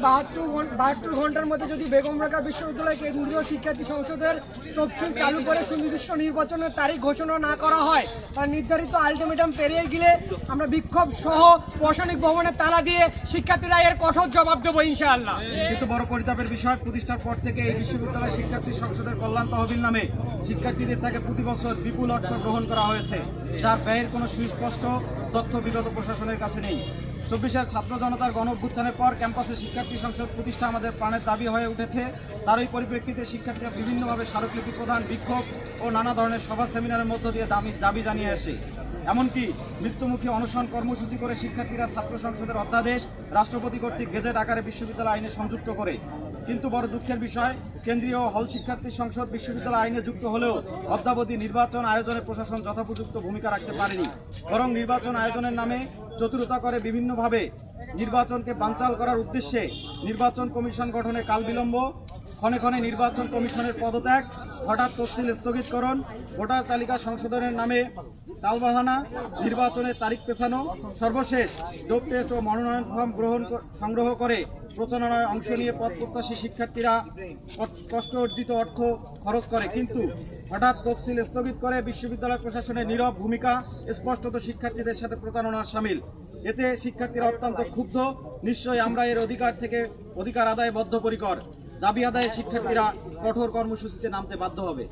72 ঘন্টার মধ্যে যদি বেগম রোকেয়া বিশ্ববিদ্যালয় কেন্দ্রীয় শিক্ষার্থী সংসদের তফসিল চালু করে সুনির্দিষ্ট নির্বাচনের তারিখ ঘোষণা না করা হয়, তার নির্ধারিত আলটিমেটাম পেরিয়ে গেলে আমরা বিক্ষোভ সহ প্রশাসনিক ভবনের তালা দিয়ে শিক্ষার্থীরা এর কঠোর জবাব দেবো ইনশাআল্লাহ। কিন্তু বড় পরিতাপের বিষয়, প্রতিষ্ঠার পর থেকে এই বিশ্ববিদ্যালয় শিক্ষার্থী সংসদের কল্যাণ তহবিল নামে শিক্ষার্থীদের থেকে প্রতি বছর বিপুল অর্থ গ্রহণ করা হয়েছে, যার ব্যয়ের কোনো সুস্পষ্ট তথ্য বিগত প্রশাসনের কাছে নেই। 24-এর ছাত্র জনতার গণ অভ্যুত্থানের পর ক্যাম্পাসে শিক্ষার্থী সংসদ প্রতিষ্ঠা আমাদের প্রাণের দাবি হয়ে উঠেছে। তারই পরিপ্রেক্ষিতে শিক্ষার্থীরা বিভিন্নভাবে স্মারকলিপি প্রদান, বিক্ষোভ ও নানা ধরনের সভা সেমিনারের মধ্য দিয়ে দাবি জানিয়ে আসে। এমনকি মৃত্যুমুখী অনশন কর্মসূচি করে শিক্ষার্থীরা ছাত্র সংসদের অধ্যাদেশ রাষ্ট্রপতি কর্তৃক গেজেট আকারে বিশ্ববিদ্যালয় আইনে সংযুক্ত করে। কিন্তু বড় দুঃখের বিষয়, কেন্দ্রীয় হল শিক্ষার্থী সংসদ বিশ্ববিদ্যালয় আইনে যুক্ত হলেও অদ্যাবধি নির্বাচন আয়োজনে প্রশাসন যথোপযুক্ত ভূমিকা রাখতে পারেনি, বরং নির্বাচন আয়োজনের নামে চতুরতা করে বিভিন্নভাবে নির্বাচনকে বানচাল করার উদ্দেশ্যে নির্বাচন কমিশন গঠনে কাল বিলম্ব, ক্ষণে ক্ষণে নির্বাচন কমিশনের পদত্যাগ, হঠাৎ তফসিল স্থগিতকরণ, ভোটার তালিকা সংশোধনের নামে টালবাহানা, নির্বাচনের তারিখ পেছানো, সর্বশেষ ডোপ টেস্ট ও মনোনয়ন ফর্ম সংগ্রহ করে প্রচারণায় অংশ নিয়ে পদপ্রত্যাশী শিক্ষার্থীরা কষ্ট অর্জিত অর্থ খরচ করে। কিন্তু হঠাৎ তফসিল স্থগিত করে বিশ্ববিদ্যালয় প্রশাসনের নীরব ভূমিকা স্পষ্টত শিক্ষার্থীদের সাথে প্রতারণার শামিল। এতে শিক্ষার্থীরা অত্যন্ত ক্ষুব্ধ। নিশ্চয়ই আমরা এর অধিকার আদায়ে বদ্ধপরিকর। দাবি আদায়ে শিক্ষার্থীরা কঠোর কর্মসূচিতে নামতে বাধ্য হবে।